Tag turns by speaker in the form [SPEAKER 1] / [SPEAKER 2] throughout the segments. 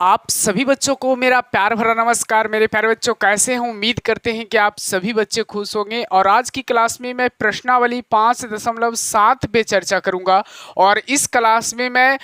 [SPEAKER 1] आप सभी बच्चों को मेरा प्यार भरा नमस्कार। मेरे प्यारे बच्चों, कैसे हैं? उम्मीद करते हैं कि आप सभी बच्चे खुश होंगे। और आज की क्लास में मैं प्रश्नावली 5.7 पे चर्चा करूंगा। और इस क्लास में मैं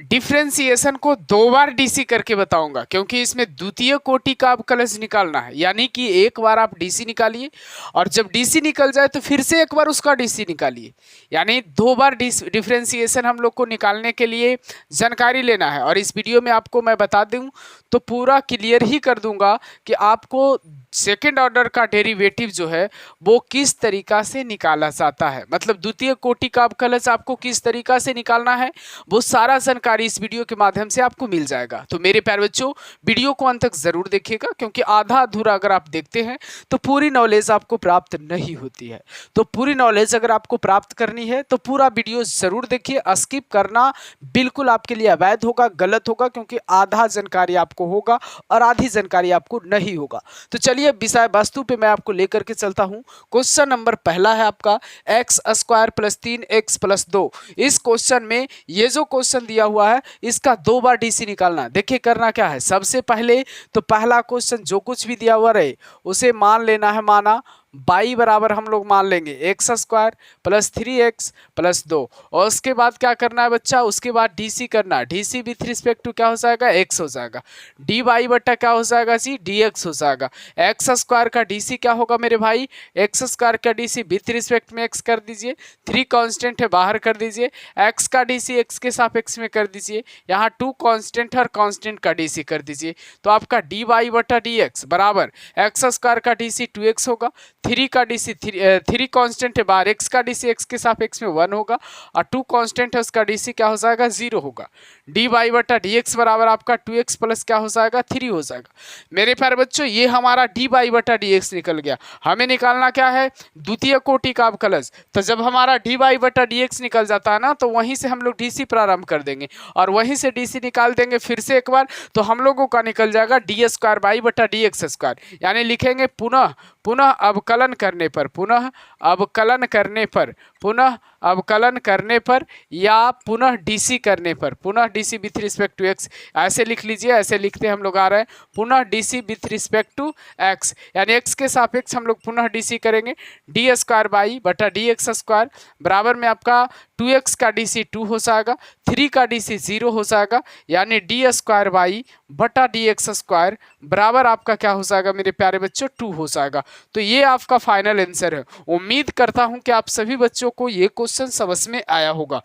[SPEAKER 1] डिफ्रेंसिएशन को 2 बार डीसी करके बताऊंगा, क्योंकि इसमें द्वितीय कोटि का अवकलज निकालना है। यानी कि एक बार आप डीसी निकालिए और जब डीसी निकल जाए तो फिर से एक बार उसका डीसी निकालिए। यानी 2 बार डिफ्रेंसिएशन हम लोग को निकालने के लिए जानकारी लेना है। और इस वीडियो में आपको मैं बता दूं तो पूरा क्लियर ही कर दूंगा कि आपको सेकेंड ऑर्डर का डेरिवेटिव जो है वो किस तरीका से निकाला जाता है, मतलब द्वितीय कोटि का अवकलज आपको किस तरीका से निकालना है, वो सारा जानकारी इस वीडियो के माध्यम से आपको मिल जाएगा। तो मेरे प्यारे बच्चों, वीडियो को अंत तक जरूर देखिएगा, क्योंकि आधा अधूरा अगर आप देखते हैं तो पूरी नॉलेज आपको प्राप्त नहीं होती है। तो पूरी नॉलेज अगर आपको प्राप्त करनी है तो पूरा वीडियो जरूर देखिए। स्किप करना बिल्कुल आपके लिए अवैध होगा, गलत होगा, क्योंकि आधा जानकारी आपको होगा और आधी जानकारी आपको नहीं होगा। तो चलिए विषय वस्तु पे मैं आपको लेकर के चलता हूं। क्वेश्चन नंबर पहला है आपका x square plus 3x plus 2। इस क्वेश्चन में ये जो क्वेश्चन दिया हुआ है इसका 2 बार डीसी निकालना है। देखिए करना क्या है, सबसे पहले तो पहला क्वेश्चन जो कुछ भी दिया हुआ रहे उसे मान लेना है, माना y बराबर हम लोग मान लेंगे x square plus 3x plus 2। और उसके बाद क्या करना है बच्चा, उसके बाद डीसी करना है। डीसी विथ रिस्पेक्ट टू क्या हो जाएगा, x हो जाएगा। डी वाई बट्टा क्या हो जाएगा जी, dx हो जाएगा। एक्स स्क्वायर का डीसी क्या होगा मेरे भाई, एक्स स्क्वायर का डीसी विथ रिस्पेक्ट में x कर दीजिए, 3 कांस्टेंट है बाहर कर दीजिए, x का डीसी x के सापेक्ष में कर दीजिए, यहाँ 2 कांस्टेंट है और कांस्टेंट का डीसी कर दीजिए। तो आपका डी वाई बट्टा डी एक्स बराबर एक्स स्क्वायर का डीसी 2x होगा, 3 का डीसी 3 कांस्टेंट है बाहर, x का डीसी x के सापेक्ष में 1 होगा और 2 कांस्टेंट है उसका डीसी क्या हो जाएगा, 0 होगा। डी वाई बट्टा डी एक्स बराबर आपका 2x प्लस क्या हो जाएगा, 3 हो जाएगा। मेरे प्यारे बच्चों, ये हमारा डी वाई बट्टा डी एक्स निकल गया। हमें निकालना क्या है, द्वितीय कोटि का अवकलज। तो जब हमारा डी वाई बट्टा डी एक्स निकल जाता है ना, तो वहीं से हम लोग डीसी प्रारंभ कर देंगे और वहीं से डीसी निकाल देंगे फिर से एक बार। तो हम लोगों का निकल जाएगा डी स्क्वायर वाई बट्टा डी एक्स स्क्वायर। यानी लिखेंगे पुनः पुनः अवकलन करने पर, पुनः अवकलन करने पर, पुनः अवकलन करने पर या पुनः डीसी करने पर, पुनः DC with respect to x. ऐसे लिख लीजिए, ऐसे लिखते हम लोग आ रहे हैं, पुनः DC with respect to x. यानी एक्स के सापेक्ष हम लोग पुनः डीसी करेंगे। डी स्क्वायर बाई बटा डी एक्स स्क्वायर बराबर में आपका 2x का डीसी 2 हो जाएगा, 3 का डीसी 0 हो जाएगा। यानी डी स्क्वायर बाई बटा डी एक्स स्क्वायर बराबर आपका क्या हो जाएगा मेरे प्यारे बच्चों, 2 हो जाएगा। तो ये आपका फाइनल आंसर है। उम्मीद करता हूं कि आप सभी बच्चों को ये क्वेश्चन समझ में आया होगा।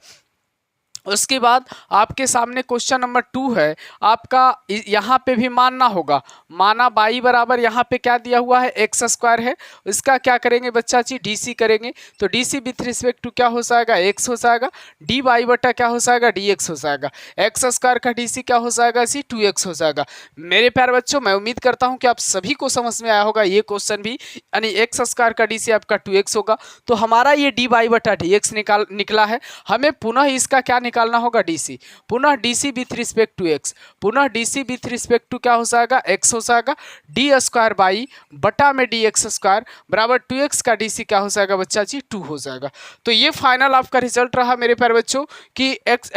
[SPEAKER 1] उसके बाद आपके सामने क्वेश्चन नंबर 2 है आपका। यहाँ पे भी मानना होगा, माना बाई बराबर यहाँ पे क्या दिया हुआ है, एक्स स्क्वायर है। इसका क्या करेंगे बच्चा जी, डीसी करेंगे। तो डीसी विथ रिस्पेक्ट टू क्या हो जाएगा, एक्स हो जाएगा। डी वाई बटा क्या हो जाएगा, डी एक्स हो जाएगा। एक्स स्क्वायर का डीसी क्या हो जाएगा जी, 2x हो जाएगा। मेरे प्यारे बच्चों, मैं उम्मीद करता हूँ कि आप सभी को समझ में आया होगा ये क्वेश्चन भी। यानी एक्स स्क्वायर का डीसी आपका 2x होगा। तो हमारा ये डी वाई बटा डी एक्स निकला है। हमें पुनः इसका क्या निकालना होगा, डीसी। पुनः DC with respect to x, पुनः डीसी विथ रिस्पेक्ट टू क्या हो जाएगा, एक्स हो जाएगा। डी स्क्वायर बाई बटा में डी एक्स स्क्वायर बराबर 2x का डीसी क्या हो जाएगा बच्चा जी, 2 हो जाएगा। तो ये फाइनल आपका रिजल्ट रहा मेरे प्यारे बच्चों कि एक्स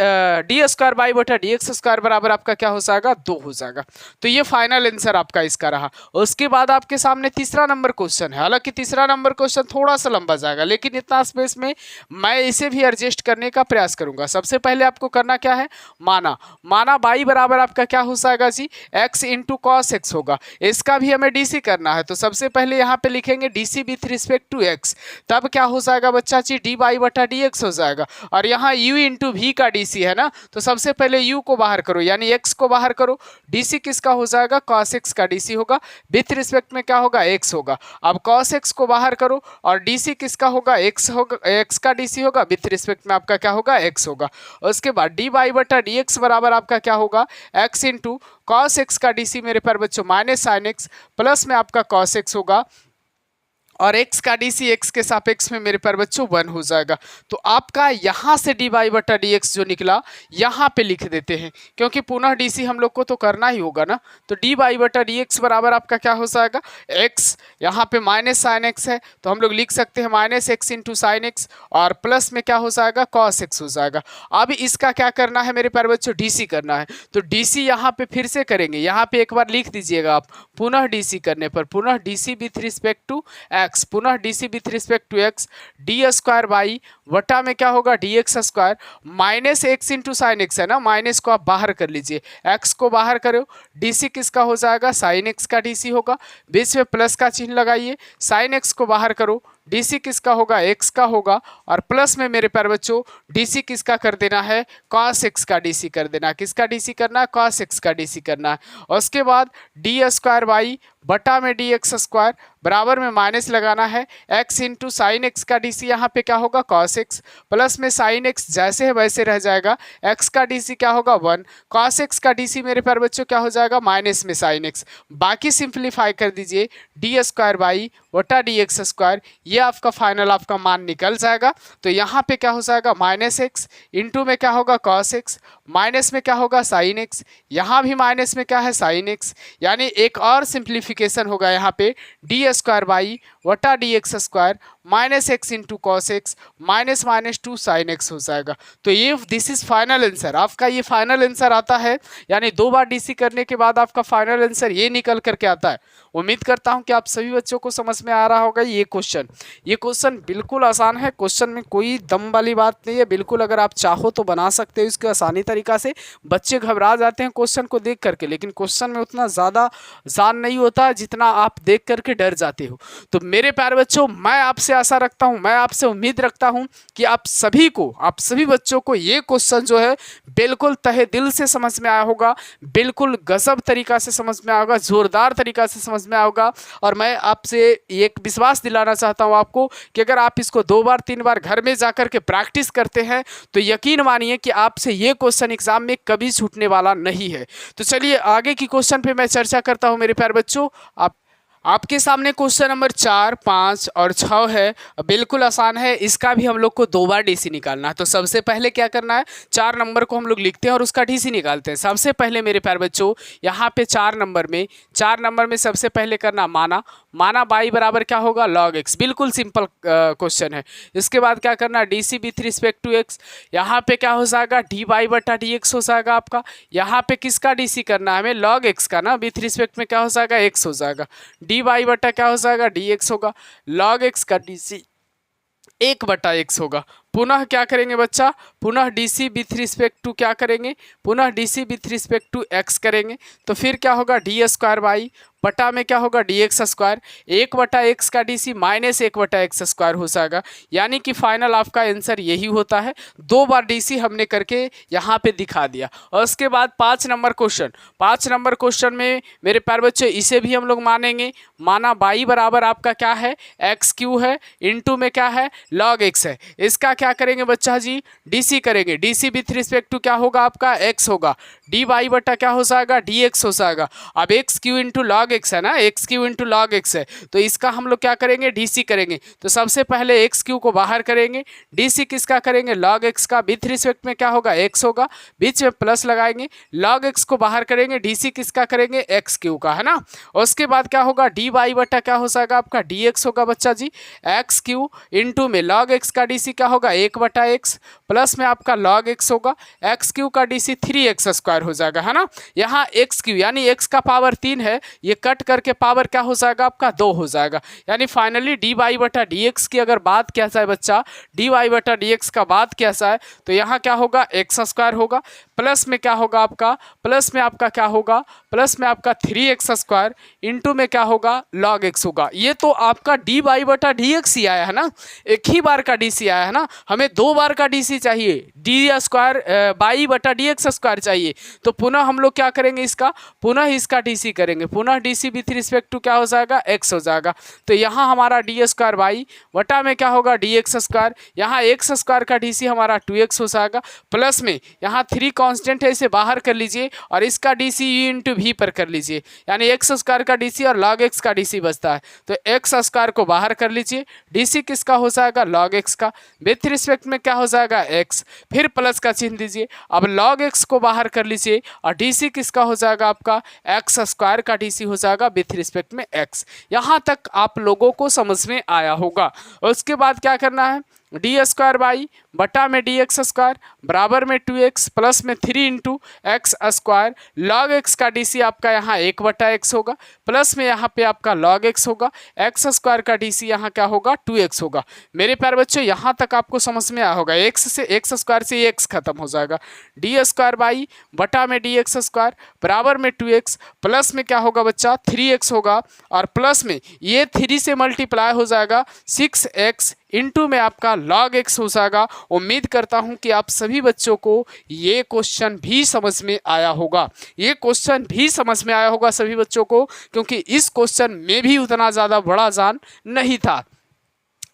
[SPEAKER 1] डी स्क्वायर बाई बटा डी एक्स स्क्वायर बराबर आपका क्या हो जाएगा, 2 हो जाएगा। तो ये फाइनल आंसर आपका इसका रहा। उसके बाद आपके सामने तीसरा नंबर क्वेश्चन है। हालांकि तीसरा नंबर क्वेश्चन थोड़ा सा लंबा जाएगा, लेकिन इतना स्पेस में मैं इसे भी एडजस्ट करने का प्रयास करूंगा। सबसे पहले आपको करना क्या है, माना बाई बराबर आपका क्या हो जाएगा जी, x इंटू कॉस एक्स होगा। इसका भी हमें डीसी करना है। तो सबसे पहले यहाँ पे लिखेंगे DC with respect to x, तब क्या हो जाएगा बच्चा जी, डी बाई बटा डी एक्स हो जाएगा। और यहाँ u इंटू वी का डीसी है ना, तो सबसे पहले u को बाहर करो, यानी x को बाहर करो। डीसी किसका हो जाएगा, कॉस एक्स का डीसी होगा। विथ रिस्पेक्ट में क्या होगा, x होगा। अब कॉस एक्स को बाहर करो और डीसी किसका होगा, x होगा, x का डीसी होगा। विथ रिस्पेक्ट में आपका क्या होगा, x होगा। उसके बाद डी वाई बटा डी एक्स बराबर आपका क्या होगा, x इंटू कॉस एक्स का डीसी मेरे पर बच्चों माइनस साइन एक्स प्लस में आपका कॉस एक्स होगा। और x का dc x के सापेक्ष में मेरे प्यारे बच्चों 1 हो जाएगा। तो आपका यहाँ से dy बटा dx जो निकला यहाँ पे लिख देते हैं, क्योंकि पुनः dc हम लोग को तो करना ही होगा ना। तो dy बटा dx बराबर आपका क्या हो जाएगा, x, यहाँ पे माइनस साइन x है तो हम लोग लिख सकते हैं minus x into sine x, और प्लस में क्या हो जाएगा, कॉस x हो जाएगा। अब इसका क्या करना है मेरे प्यारे बच्चों, dc करना है। तो dc यहाँ पे फिर से करेंगे, यहाँ पे एक बार लिख दीजिएगा आप, पुनः dc करने पर पुनः dc with respect to x, पुनः dc with respect to x, d square by वटा में क्या होगा, dx square minus x into sine x है ना, माइनस को आप बाहर कर लीजिए, x को बाहर करो, dc किसका हो जाएगा, साइन x का dc होगा, बीच में प्लस का चिन्ह लगाइए, साइन x को बाहर करो, dc किसका होगा, x का होगा, और प्लस में मेरे प्यारे बच्चों dc किसका कर देना है, cos x का dc कर देना है। किसका dc करना है, cos x का dc करना है। और उसके बाद डी स्क्वायर बाई बटा में dx स्क्वायर बराबर में माइनस लगाना है, x इंटू साइन एक्स का dc यहाँ पे क्या होगा, cos x, प्लस में साइन x जैसे है वैसे रह जाएगा, x का dc क्या होगा 1, cos x का dc मेरे प्यारे बच्चों क्या हो जाएगा, माइनस में साइन x, बाकी सिंप्लीफाई कर दीजिए, डी स्क्वायर बाई वटा dx स्क्वायर, ये आपका फाइनल आपका मान निकल जाएगा। तो यहाँ पे क्या हो जाएगा, माइनस एक्स इंटू में क्या होगा, cos x, माइनस में क्या होगा, साइन x, यहाँ भी माइनस में क्या है, साइन x, यानी एक और सिंप्लीफिकेशन होगा यहाँ पे, डी स्क्वायर बाई वटा dx square minus x into cos x minus minus 2 sine x हो जाएगा। तो ये दिस इज फाइनल आंसर, आपका ये फाइनल आंसर आता है, यानी 2 बार डीसी करने के बाद आपका फाइनल आंसर ये निकल करके आता है। उम्मीद करता हूं कि आप सभी बच्चों को समझ में आ रहा होगा ये क्वेश्चन बिल्कुल आसान है, क्वेश्चन में कोई दम वाली बात नहीं है, बिल्कुल अगर आप चाहो तो बना सकते हो इसको आसानी तरीका से। बच्चे घबरा जाते हैं क्वेश्चन को देख करके, लेकिन क्वेश्चन में उतना ज़्यादा जान नहीं होता जितना आप देख करके डर जाते हो। तो मेरे प्यारे बच्चों, मैं आपसे आशा रखता हूं, मैं आपसे उम्मीद रखता हूं कि आप सभी बच्चों को ये क्वेश्चन जो है बिल्कुल तहे दिल से समझ में आया होगा, बिल्कुल गजब तरीका से समझ में आया होगा, जोरदार तरीका से समझ में आया होगा। और मैं आपसे एक विश्वास दिलाना चाहता हूं आपको कि अगर आप इसको 2 बार 3 बार घर में जाकर के प्रैक्टिस करते हैं तो यकीन मानिए कि आपसे ये क्वेश्चन एग्जाम में कभी छूटने वाला नहीं है। तो चलिए आगे की क्वेश्चन पे मैं चर्चा करता हूं मेरे प्यारे बच्चों। आपके सामने क्वेश्चन नंबर 4, 5 और 6 है, बिल्कुल आसान है, इसका भी हम लोग को 2 बार डीसी निकालना है। तो सबसे पहले क्या करना है, 4 नंबर को हम लोग लिखते हैं और उसका डीसी निकालते हैं। सबसे पहले मेरे प्यारे बच्चों यहाँ पे 4 नंबर में सबसे पहले करना माना बाई बराबर क्या होगा, लॉग एक्स, बिल्कुल सिंपल क्वेश्चन है। इसके बाद क्या करना, DC with respect to x, यहाँ पे क्या हो जाएगा, डी बाई बटा डी एक्स हो जाएगा आपका। यहाँ पे किसका डीसी करना है हमें, लॉग एक्स का ना, विथ रिस्पेक्ट में क्या हो जाएगा, एक्स हो जाएगा, डी वाई बटा क्या हो जाएगा, डी एक्स होगा, लॉग एक्स का डीसी 1 बटा एक्स होगा। पुनः क्या करेंगे बच्चा, पुनः डीसी विथ रिस्पेक्ट टू क्या करेंगे, पुनः DC with respect to x करेंगे। तो फिर क्या होगा, डी स्क्वायर बाई बटा में क्या होगा, डी एक्स स्क्वायर, 1 बटा एक्स का डीसी माइनस 1 बटा एक्स स्क्वायर हो जाएगा। यानी कि फाइनल आपका आंसर यही होता है। 2 बार डीसी हमने करके यहाँ पे दिखा दिया। और उसके बाद 5 नंबर क्वेश्चन में मेरे प्यारे बच्चों इसे भी हम लोग मानेंगे। माना बाई बराबर आपका क्या है, एक्स क्यू है, इंटू में क्या है, लॉग एक्स है। इसका क्या करेंगे बच्चा जी, डीसी करेंगे। डीसी विथ रिस्पेक्ट टू क्या होगा आपका, एक्स होगा, डी वाई बटा क्या हो जाएगा, डी एक्स हो जाएगा। अब x Q into log x है ना, x Q into log x है, तो इसका हम लोग क्या करेंगे, डीसी करेंगे। तो सबसे पहले एक्स क्यू को बाहर करेंगे, डीसी किसका करेंगे, लॉग एक्स का, विथ रिस्पेक्ट में क्या होगा, एक्स होगा, बीच में प्लस लगाएंगे, लॉग एक्स को बाहर करेंगे, डीसी किसका करेंगे, एक्स क्यू का, है ना। और उसके बाद क्या होगा, डी वाई बटा क्या हो जाएगा आपका, डी एक्स होगा बच्चा जी, एक्स क्यू इंटू में लॉग एक्स का डीसी क्या होगा, 1 बटा एक्स, प्लस में आपका लॉग एक्स होगा, एक्स क्यू का डीसी 3x स्क्वायर हो जाएगा, है ना। यहाँ एक्स क्यू यानी एक्स का पावर 3 है, ये कट करके पावर क्या हो जाएगा आपका 2 हो जाएगा। यानी फाइनली डी वाई बटा डी एक्स की अगर बात किया जाए बच्चा, डी वाई बटा डी एक्स का बात किया जाए तो यहाँ क्या होगा, एक्स स्क्वायर होगा, प्लस में क्या होगा आपका, प्लस में आपका क्या होगा, प्लस में आपका 3x स्क्वायर इंटू में क्या होगा, लॉग एक्स होगा। ये तो आपका डी वाई बटा डी एक्स ही आया है ना, एक ही बार का डीसी आया है ना, हमें 2 बार का डीसी चाहिए, डी स्क्वायर बाई बटा डी एक्स स्क्वायर चाहिए, तो पुनः हम लोग क्या करेंगे, इसका पुनः इसका डीसी करेंगे, पुनः डीसी विथ रिस्पेक्ट टू क्या हो जाएगा, एक्स हो जाएगा। तो यहाँ हमारा डी स्क्वायर बाई बटा में क्या होगा, डी एक्स स्क्वायर, यहाँ एक्स स्क्वायर का डीसी हमारा 2x हो जाएगा, प्लस में यहाँ 3 कांस्टेंट है, इसे बाहर कर लीजिए और इसका डीसी यू इंटू वी पर कर लीजिए, यानी एक्स स्क्वायर का डीसी और लॉग एक्स का डीसी बचता है, तो एक्स स्क्वायर को बाहर कर लीजिए, डीसी किसका हो जाएगा, लॉग एक्स का, विथ रिस्पेक्ट में क्या हो जाएगा, एक्स, फिर प्लस का चिन्ह दीजिए, अब लॉग एक्स को बाहर कर लीजिए और डीसी किसका हो जाएगा, आपका एक्स स्क्वायर का डीसी हो जाएगा विथ रिस्पेक्ट में एक्स। यहाँ तक आप लोगों को समझ में आया होगा। उसके बाद क्या करना है, डी स्क्वायर बाई बटा में डी एक्स स्क्वायर बराबर में 2x प्लस में 3 into x square, log x का डीसी आपका यहाँ 1 बटा एक्स होगा, प्लस में यहाँ पे आपका लॉग एक्स होगा, एक्स स्क्वायर का डीसी यहाँ क्या होगा, 2x होगा। मेरे प्यारे बच्चों यहाँ तक आपको समझ में आया होगा, एक्स से एक्स स्क्वायर से एक्स खत्म हो जाएगा, डी स्क्वायर बाई बटा में डी एक्स स्क्वायर बराबर में 2x प्लस में क्या होगा बच्चा, 3x होगा, और प्लस में ये 3 से मल्टीप्लाई हो जाएगा 6x इंटू में आपका लॉग एक्स हो जाएगा। उम्मीद करता हूं कि आप सभी बच्चों को ये क्वेश्चन भी समझ में आया होगा, ये क्वेश्चन भी समझ में आया होगा सभी बच्चों को, क्योंकि इस क्वेश्चन में भी उतना ज़्यादा बड़ा जान नहीं था।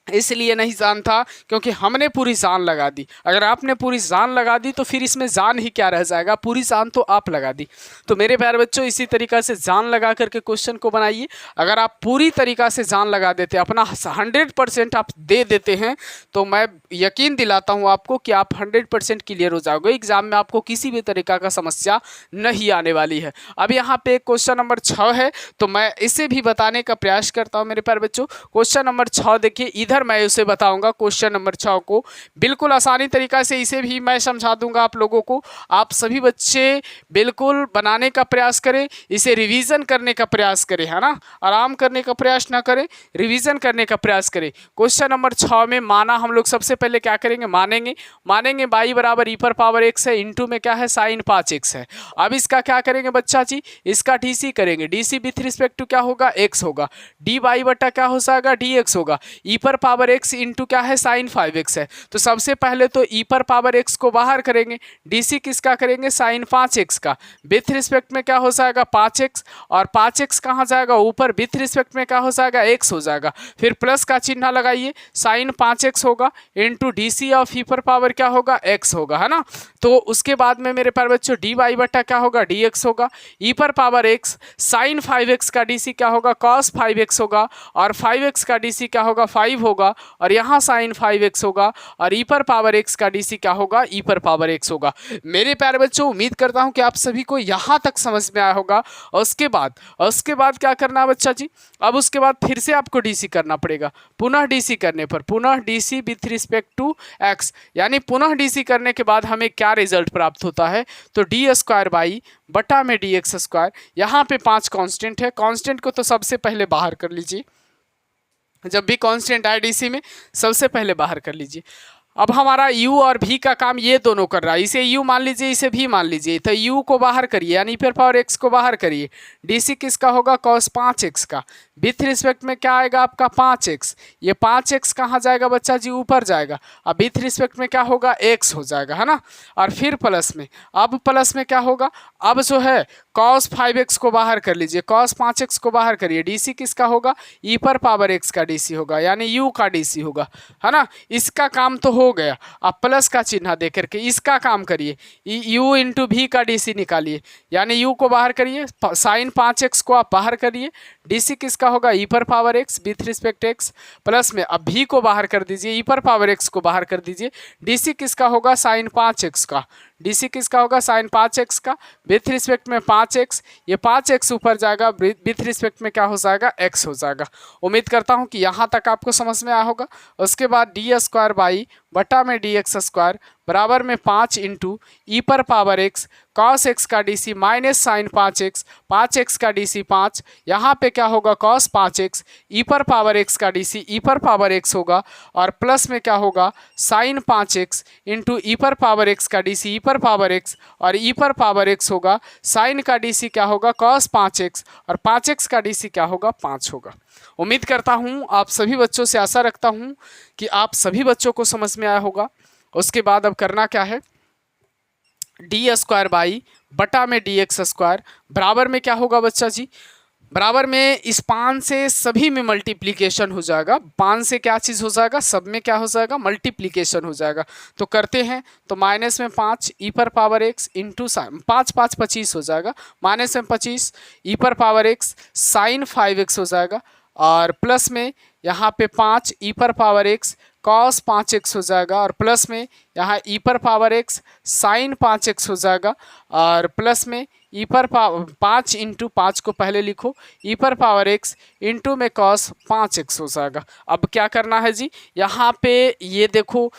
[SPEAKER 1] इसलिए नहीं जान था क्योंकि हमने पूरी जान लगा दी। अगर आपने पूरी जान लगा दी तो फिर इसमें जान ही क्या रह जाएगा, पूरी जान तो आप लगा दी। तो मेरे प्यारे बच्चों इसी तरीक़ा से जान लगा करके क्वेश्चन को बनाइए। अगर आप पूरी तरीक़ा से जान लगा देते, अपना 100% आप दे देते हैं, तो मैं यकीन दिलाता हूँ आपको कि आप 100% क्लियर हो जाओगे। एग्जाम में आपको किसी भी तरीक़ा का समस्या नहीं आने वाली है। अब यहाँ पे क्वेश्चन नंबर 6 है, तो मैं इसे भी बताने का प्रयास करता हूँ मेरे प्यारे बच्चों। क्वेश्चन नंबर 6 देखिए, इधर मैं उसे बताऊंगा क्वेश्चन नंबर 6 को बिल्कुल आसानी तरीका से, इसे भी मैं समझा दूंगा आप लोगों को। आप सभी बच्चे बिल्कुल बनाने का प्रयास करें, इसे रिवीजन करने का प्रयास करें, है ना, आराम करने का प्रयास ना करें, रिवीजन करने का प्रयास करें। क्वेश्चन नंबर 6 में माना हम लोग सबसे पहले क्या करेंगे, मानेंगे बाई बराबर ई पर पावर एक्स है, इंटू में क्या है, साइन 5x है। अब इसका क्या करेंगे बच्चा जी, इसका डीसी करेंगे, डीसी विथ रिस्पेक्ट टू क्या होगा, एक्स होगा, डी बाई बटा क्या हो जाएगा, डी एक्स होगा, ई पर पावर एक्स इंटू क्या है, साइन 5x है। तो सबसे पहले तो ई पर पावर एक्स को बाहर करेंगे, डीसी किसका करेंगे, साइन 5x का, विथ रिस्पेक्ट में क्या हो जाएगा, 5x, और 5x कहाँ जाएगा, ऊपर, विथ रिस्पेक्ट में क्या हो जाएगा, x हो जाएगा। फिर प्लस का चिन्ह लगाइए, साइन 5x होगा इंटू डीसी ऑफ ई पर पावर क्या होगा, x होगा, है ना। तो उसके बाद में मेरे प्यारे बच्चों डी बाई बटा क्या होगा, dx होगा, ई पर पावर x, साइन 5x का डीसी क्या होगा, कॉस 5x होगा, और 5x का डीसी क्या होगा, 5 होगा, और यहाँ साइन 5x होगा, और ई पर पावर x का डीसी क्या होगा, ई पर पावर x होगा। मेरे प्यारे बच्चों उम्मीद करता हूँ कि आप सभी को यहाँ तक समझ में आया होगा। उसके बाद क्या करना है बच्चा जी, अब उसके बाद फिर से आपको डीसी करना पड़ेगा। पुनः डीसी करने पर, पुनः DC with respect to x, यानी पुनः डीसी करने के बाद हमें क्या रिजल्ट प्राप्त होता है, तो डी स्क्वायर बाई बटा में डी एक्स स्क्वायर। यहाँ पे 5 कांस्टेंट है, कांस्टेंट को तो सबसे पहले बाहर कर लीजिए, जब भी कांस्टेंट आए डीसी में सबसे पहले बाहर कर लीजिए। अब हमारा u और v का काम ये दोनों कर रहा है, इसे u मान लीजिए, इसे v मान लीजिए, तो u को बाहर करिए, यानी फिर पावर x को बाहर करिए, dc किसका होगा, cos 5x का, विथ रिस्पेक्ट में क्या आएगा आपका 5x, ये 5x कहाँ जाएगा बच्चा जी, ऊपर जाएगा, अब विथ रिस्पेक्ट में क्या होगा, x हो जाएगा, है ना। और फिर प्लस में, अब प्लस में क्या होगा, अब जो है cos 5x को बाहर कर लीजिए, cos 5x को बाहर करिए, डीसी किसका होगा, ई पर पावर x का डीसी होगा, यानी u का डीसी होगा, है ना। इसका काम तो हो गया। अब प्लस का चिन्ह दे करके इसका काम करिए, u इंटू भी का डीसी निकालिए, यानी u को बाहर करिए, साइन 5x को आप बाहर करिए, डीसी किसका होगा, ई पर power x with respect x, plus में अब भी को बाहर कर दीजिए, ई पर पावर x को बाहर कर दीजिए, डीसी किसका होगा, साइन 5x का, डीसी किसका होगा, साइन 5x का, विथ रिस्पेक्ट में 5x, ये 5x ऊपर जाएगा, विथ रिस्पेक्ट में क्या हो जाएगा, x हो जाएगा। उम्मीद करता हूँ कि यहाँ तक आपको समझ में आया होगा। उसके बाद डी स्क्वायर बाई बटा में डी एक्स स्क्वायर बराबर में 5 इंटू ई पर पावर x, कॉस x का DC minus sine 5x, 5x का डीसी 5, यहाँ पे क्या होगा, कॉस 5x, ई पर पावर x का डीसी ई पर पावर x होगा, और प्लस में क्या होगा, साइन 5x इंटू ई पर पावर x का डीसी ई पर पावर x, और ई पर पावर x होगा, साइन का डीसी क्या होगा, कॉस 5x, और 5x का डीसी क्या होगा, 5 होगा। उम्मीद करता हूँ आप सभी बच्चों से आशा रखता हूँ कि आप सभी बच्चों को समझ में आया होगा। उसके बाद अब करना क्या है, डी स्क्वायर बाई बटा में डी एक्स स्क्वायर बराबर में क्या होगा बच्चा जी, बराबर में इस 5 से सभी में मल्टीप्लिकेशन हो जाएगा। 5 से क्या चीज़ हो जाएगा, सब में क्या हो जाएगा, मल्टीप्लिकेशन हो जाएगा। तो करते हैं, तो माइनस में 5 ई पर पावर एक्स इंटू साइन 5 5 25 हो जाएगा, माइनस में 25 ई पर पावर एक्स साइन 5x हो जाएगा, और प्लस में यहाँ पे 5 ई पर पावर एक्स कॉस 5x हो जाएगा, और प्लस में यहाँ ई पर पावर एक्स साइन 5x हो जाएगा, और प्लस में ई पर पावर 5 इंटू 5 को पहले लिखो, ई पर पावर एक्स इंटू में कॉस 5x हो जाएगा। अब क्या करना है जी, यहाँ पे ये देखो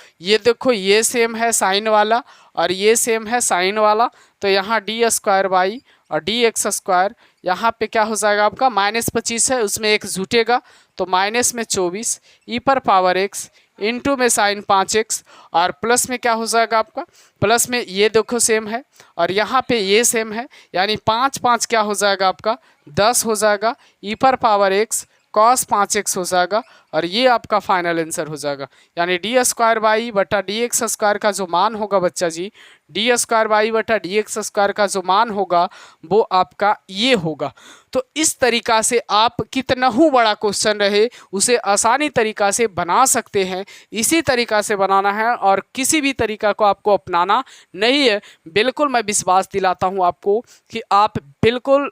[SPEAKER 1] ये सेम है साइन वाला और ये सेम है साइन वाला, तो यहाँ डी स्क्वायर बाई और डी एक्स स्क्वायर यहाँ पे क्या हो जाएगा आपका, माइनस 25 है उसमें एक जुटेगा तो माइनस में 24 ई पर पावर एक्स इंटू में साइन 5x, और प्लस में क्या हो जाएगा आपका, प्लस में ये देखो सेम है और यहाँ पे ये सेम है, यानी 5 5 क्या हो जाएगा आपका 10 हो जाएगा, ई पर पावर एक्स कॉस 5x हो जाएगा, और ये आपका फाइनल आंसर हो जाएगा। यानी डी स्क्वायर बाई बटा डी एक्स स्क्वायर का जो मान होगा बच्चा जी, डी स्क्वायर बाई बटा डी एक्स स्क्वायर का जो मान होगा वो आपका ये होगा। तो इस तरीका से आप कितना ही बड़ा क्वेश्चन रहे उसे आसानी तरीका से बना सकते हैं। इसी तरीका से बनाना है और किसी भी तरीका को आपको अपनाना नहीं है। बिल्कुल मैं विश्वास दिलाता हूँ आपको कि आप बिल्कुल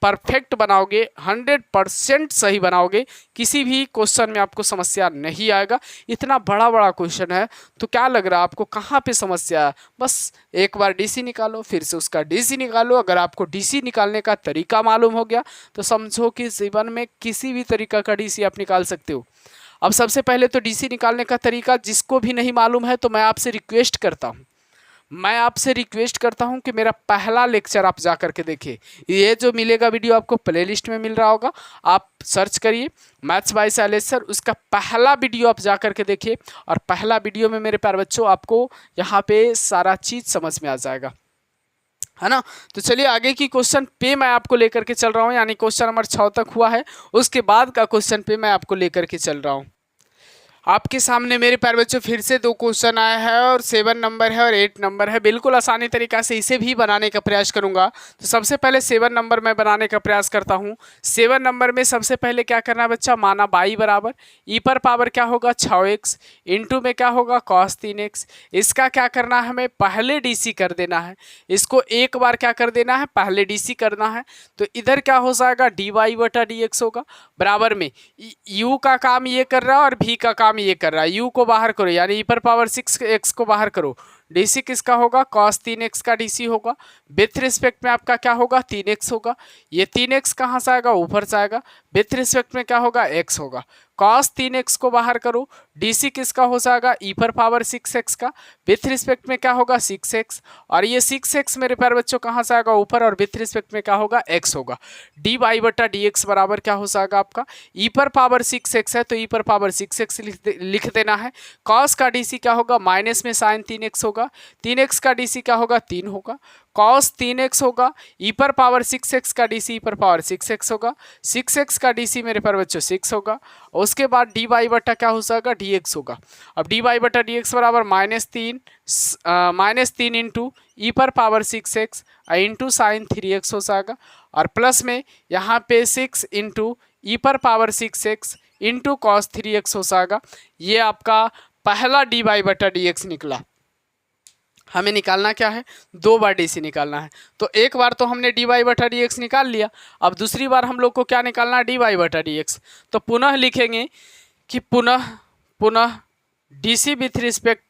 [SPEAKER 1] परफेक्ट बनाओगे, 100% सही बनाओगे, किसी भी क्वेश्चन में आपको समस्या नहीं आएगा। इतना बड़ा बड़ा क्वेश्चन है तो क्या लग रहा है आपको कहाँ पे समस्या है, बस एक बार डीसी निकालो, फिर से उसका डीसी निकालो। अगर आपको डीसी निकालने का तरीका मालूम हो गया तो समझो कि जीवन में किसी भी तरीका का डीसी आप निकाल सकते हो। अब सबसे पहले तो डीसी निकालने का तरीका जिसको भी नहीं मालूम है तो मैं आपसे रिक्वेस्ट करता हूं कि मेरा पहला लेक्चर आप जा करके देखिए। ये जो मिलेगा वीडियो आपको प्लेलिस्ट में मिल रहा होगा, आप सर्च करिए मैथ्स बाय शैलेश सर, उसका पहला वीडियो आप जा करके देखिए। और पहला वीडियो में मेरे प्यारे बच्चों आपको यहाँ पे सारा चीज़ समझ में आ जाएगा, है ना। तो चलिए आगे की क्वेश्चन पे मैं आपको लेकर के चल रहा हूँ, यानी क्वेश्चन नंबर 6 तक हुआ है, उसके बाद का क्वेश्चन पे मैं आपको लेकर के चल रहा हूँ। आपके सामने मेरे प्यारे बच्चों फिर से 2 क्वेश्चन आया है और 7 नंबर है और 8 नंबर है। बिल्कुल आसानी तरीका से इसे भी बनाने का प्रयास करूंगा। तो सबसे पहले 7 नंबर मैं बनाने का प्रयास करता हूं। 7 नंबर में सबसे पहले क्या करना है बच्चा, माना बाई बराबर ई पर पावर क्या होगा 6x इंटू में क्या होगा cos 3x। इसका क्या करना है, हमें पहले डीसी कर देना है, इसको एक बार क्या कर देना है, पहले डीसी करना है। तो इधर क्या हो जाएगा डी वाई बटा डी एक्स होगा, बराबर में u का काम ये कर रहा है और v का काम ये कर रहा है। u को बाहर करो यानी e पर पावर 6x को बाहर करो, डीसी किसका होगा cos 3x का डीसी होगा। विथ रिस्पेक्ट में आपका क्या होगा 3x होगा, ये 3x कहाँ से आएगा ऊपर से आएगा, विथ रिस्पेक्ट में क्या होगा x होगा। cos 3x को बाहर करो, डीसी किसका हो जाएगा e पर पावर 6x का, विथ रिस्पेक्ट में क्या होगा 6x, और ये 6x मेरे प्यारे बच्चों कहाँ से आएगा ऊपर और विथ रिस्पेक्ट में क्या होगा x होगा। डी वाई बटा डी एक्स बराबर क्या हो जाएगा आपका, e पर पावर 6x है तो e पर पावर 6x लिख देना है। cos का डीसी क्या होगा, माइनस में साइन 3x होगा, 3x का डीसी क्या होगा 3 होगा, cos 3x होगा, e पर पावर 6x का डीसी e पर पावर 6x होगा, 6x का डीसी मेरे पर बच्चों 6 होगा। उसके बाद डी वाई बटा क्या हो जाएगा dx होगा। अब डी वाई बटा dx बराबर -3 इंटू ई पर power 6x into sine 3x हो जाएगा, और प्लस में यहाँ पे 6 इंटू ई पर power 6x into cos 3x हो जाएगा। ये आपका पहला डी वाई बटा dx निकला। हमें निकालना क्या है, 2 बार डीसी निकालना है। तो एक बार तो हमने डी वाई बटा डी एक्स निकाल लिया, अब दूसरी बार हम लोग को क्या निकालना है, डी वाई बटा डी एक्स। तो पुनः लिखेंगे कि पुनः DC with respect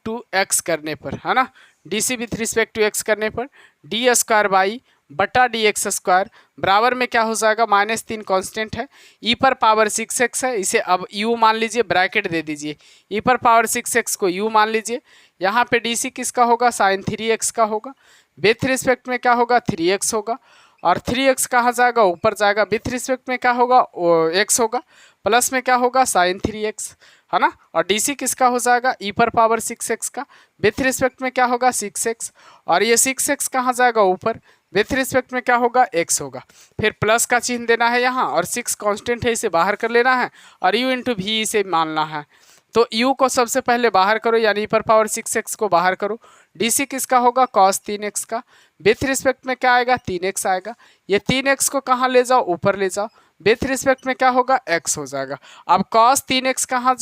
[SPEAKER 1] to x करने पर, है ना, DC with respect to x करने पर डी स्क्वायर बाई बटा डी एक्स स्क्वायर बराबर में क्या हो जाएगा, -3 कांस्टेंट है, ई पर पावर 6x है, इसे अब u मान लीजिए, ब्रैकेट दे दीजिए, ई पर पावर 6x को u मान लीजिए। यहाँ पे डीसी किसका होगा, साइन 3x का होगा, विथ रिस्पेक्ट में क्या होगा 3x होगा, और 3x कहाँ जाएगा ऊपर जाएगा, विथ रिस्पेक्ट में क्या होगा x होगा, प्लस में क्या होगा साइन 3x, है ना, और डीसी किसका हो जाएगा ई पर पावर 6x का, विथ रिस्पेक्ट में क्या होगा 6x, और ये 6x कहाँ जाएगा ऊपर, विथ रिस्पेक्ट में क्या होगा x होगा। फिर प्लस का चिन्ह देना है यहाँ, और 6 कांस्टेंट है इसे बाहर कर लेना है, और u इंटू वी इसे मानना है। तो u को सबसे पहले बाहर करो, यानी e पर पावर 6x को बाहर करो। dc किसका होगा, cos 3x का। विथ रिस्पेक्ट में क्या आएगा, 3x आएगा। ये 3x को कहाँ ले जाओ, ऊपर ले जाओ। विथ रिस्पेक्ट में क्या होगा, x हो जाएगा। अब cos 3x कहाँ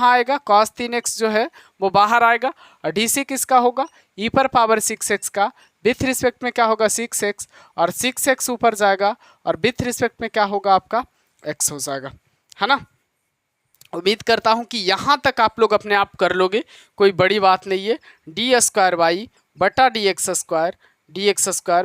[SPEAKER 1] आएगा, cos 3x जो है वो बाहर आएगा। और dc किसका होगा, e पर पावर 6x का। विथ रिस्पेक्ट में क्या होगा, 6x, और 6x ऊपर जाएगा, और विथ रिस्पेक्ट में क्या होगा आपका, x हो जाएगा, है ना। उम्मीद करता हूं कि यहाँ तक आप लोग अपने आप कर लोगे, कोई बड़ी बात नहीं है। डी²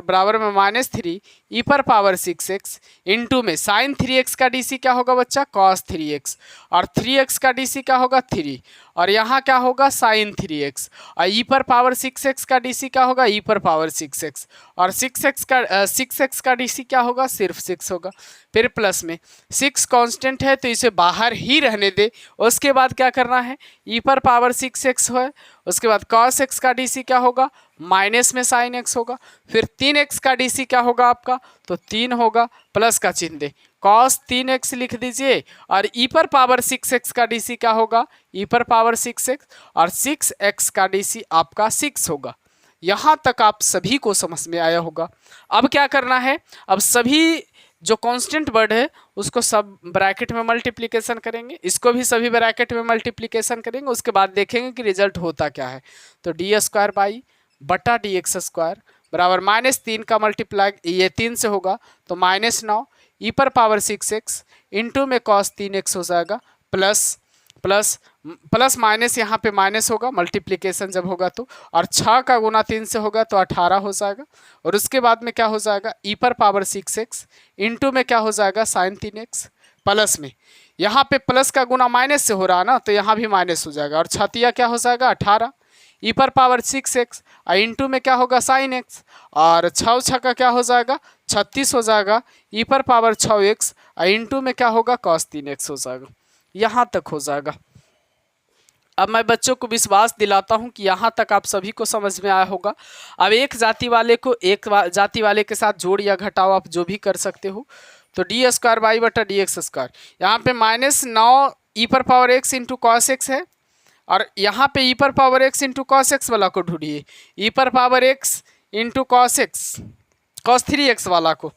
[SPEAKER 1] बराबर में -3 e पर पावर 6x इंटू में साइन 3x का dc क्या होगा बच्चा, cos 3x, और 3x का dc क्या होगा, 3, और यहाँ क्या होगा, साइन 3x, और e पर पावर 6x का dc क्या होगा, e पर पावर 6x, और 6x का dc क्या होगा, सिर्फ 6 होगा। फिर प्लस में 6 कांस्टेंट है तो इसे बाहर ही रहने दे। उसके बाद क्या करना है, e पर पावर 6x है, उसके बाद cos x का dc क्या होगा, माइनस में साइन x होगा। फिर 3x का dc क्या होगा आपका, तो 3 होगा, प्लस का चिन्ह दे, cos 3x लिख दीजिए, और e पर पावर 6x का dc क्या होगा, e पर पावर 6x, और 6x का dc आपका 6 होगा। यहाँ तक आप सभी को समझ में आया होगा। अब क्या करना है, अब सभी जो कांस्टेंट वर्ड है उसको सब ब्रैकेट में मल्टीप्लिकेशन करेंगे, इसको भी सभी ब्रैकेट में मल्टीप्लिकेशन करेंगे, उसके बाद देखेंगे कि रिजल्ट होता क्या है। तो d² बाई बटा dx² बराबर -3 का मल्टीप्लाई ये 3 से होगा तो -9 e पर पावर 6x इंटू में cos 3x हो जाएगा, प्लस प्लस प्लस माइनस यहाँ पे माइनस होगा मल्टीप्लिकेशन जब होगा तो, और 6 का गुना 3 से होगा तो 18 हो जाएगा। और उसके बाद में क्या हो जाएगा, e पर पावर 6x इंटू में क्या हो जाएगा, साइन 3x, प्लस में यहाँ पे प्लस का गुना माइनस से हो रहा ना तो यहाँ भी माइनस हो जाएगा, और छतिया क्या हो जाएगा 18 e पर पावर 6x इंटू में क्या होगा, साइन x, और 6 का क्या हो जाएगा, 36 हो जाएगा, e पर पावर 6x इंटू में क्या होगा, cos 3x हो जाएगा। यहाँ तक हो जाएगा। अब मैं बच्चों को विश्वास दिलाता हूं कि यहाँ तक आप सभी को समझ में आया होगा। अब एक जाति वाले को एक जाति वाले के साथ जोड़ या घटाओ आप जो भी कर सकते हो। तो d² बाई बटा dx², यहाँ पे -9 e पर power x into cos x है, और यहाँ पे e पर power x into cos x वाला को ढूंढिए, e पर power x into cos 3x वाला को।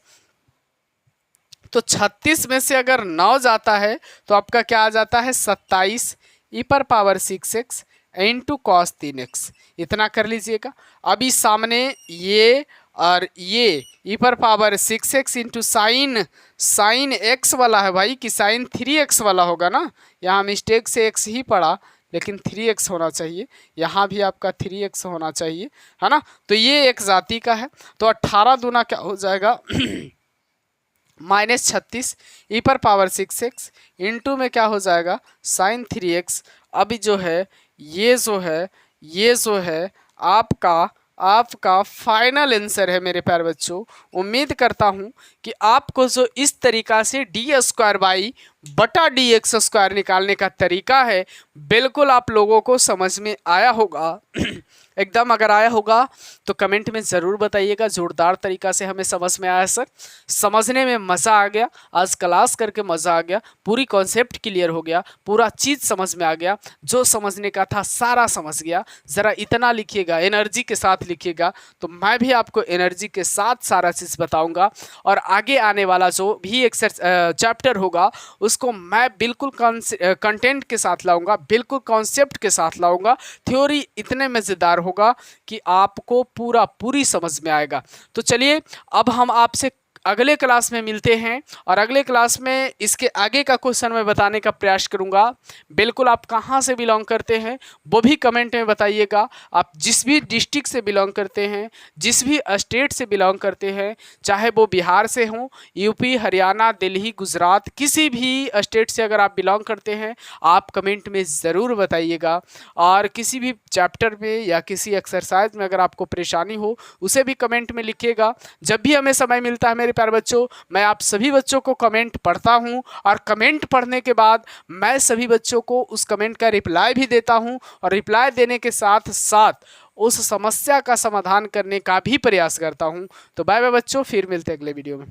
[SPEAKER 1] तो 36 में से अगर 9 जाता है तो आपका क्या आ जाता है, 27 e पर power 6x into cos 3x, इतना कर लीजिएगा। अभी सामने ये और ये e पर power 6x into sine x वाला है भाई, कि साइन 3x वाला होगा ना, यहाँ मिस्टेक से x ही पड़ा लेकिन 3x होना चाहिए, यहाँ भी आपका 3x होना चाहिए, है ना। तो ये एक जाति का है। तो 18 दूना क्या हो जाएगा -36 e पर पावर 6x इंटू में क्या हो जाएगा, साइन 3x। अभी जो है ये जो है आपका फाइनल आंसर है मेरे प्यारे बच्चों। उम्मीद करता हूं कि आपको जो इस तरीका से d² बाई बटा dx² निकालने का तरीका है बिल्कुल आप लोगों को समझ में आया होगा। एकदम अगर आया होगा तो कमेंट में ज़रूर बताइएगा, जोरदार तरीका से हमें समझ में आया सर, समझने में मज़ा आ गया, आज क्लास करके मज़ा आ गया, पूरी कॉन्सेप्ट क्लियर हो गया, पूरा चीज़ समझ में आ गया, जो समझने का था सारा समझ गया। ज़रा इतना लिखिएगा, एनर्जी के साथ लिखिएगा, तो मैं भी आपको एनर्जी के साथ सारा चीज़ बताऊँगा। और आगे आने वाला जो भी चैप्टर होगा उसको मैं बिल्कुल कंटेंट के साथ लाऊँगा, बिल्कुल कॉन्सेप्ट के साथ लाऊँगा। थ्योरी इतने मज़ेदार होगा कि आपको पूरी समझ में आएगा। तो चलिए अब हम आपसे अगले क्लास में मिलते हैं, और अगले क्लास में इसके आगे का क्वेश्चन मैं बताने का प्रयास करूंगा। बिल्कुल आप कहां से बिलोंग करते हैं वो भी कमेंट में बताइएगा। आप जिस भी डिस्ट्रिक्ट से बिलोंग करते हैं, जिस भी स्टेट से बिलोंग करते हैं, चाहे वो बिहार से हों, यूपी, हरियाणा, दिल्ली, गुजरात, किसी भी स्टेट से अगर आप बिलोंग करते हैं आप कमेंट में ज़रूर बताइएगा। और किसी भी चैप्टर में या किसी एक्सरसाइज में अगर आपको परेशानी हो उसे भी कमेंट में लिखिएगा। जब भी हमें समय मिलता है मेरे प्यारे बच्चों, मैं आप सभी बच्चों को कमेंट पढ़ता हूं, और कमेंट पढ़ने के बाद मैं सभी बच्चों को उस कमेंट का रिप्लाई भी देता हूं, और रिप्लाई देने के साथ साथ उस समस्या का समाधान करने का भी प्रयास करता हूं। तो बाय बाय बच्चों, फिर मिलते हैं अगले वीडियो में।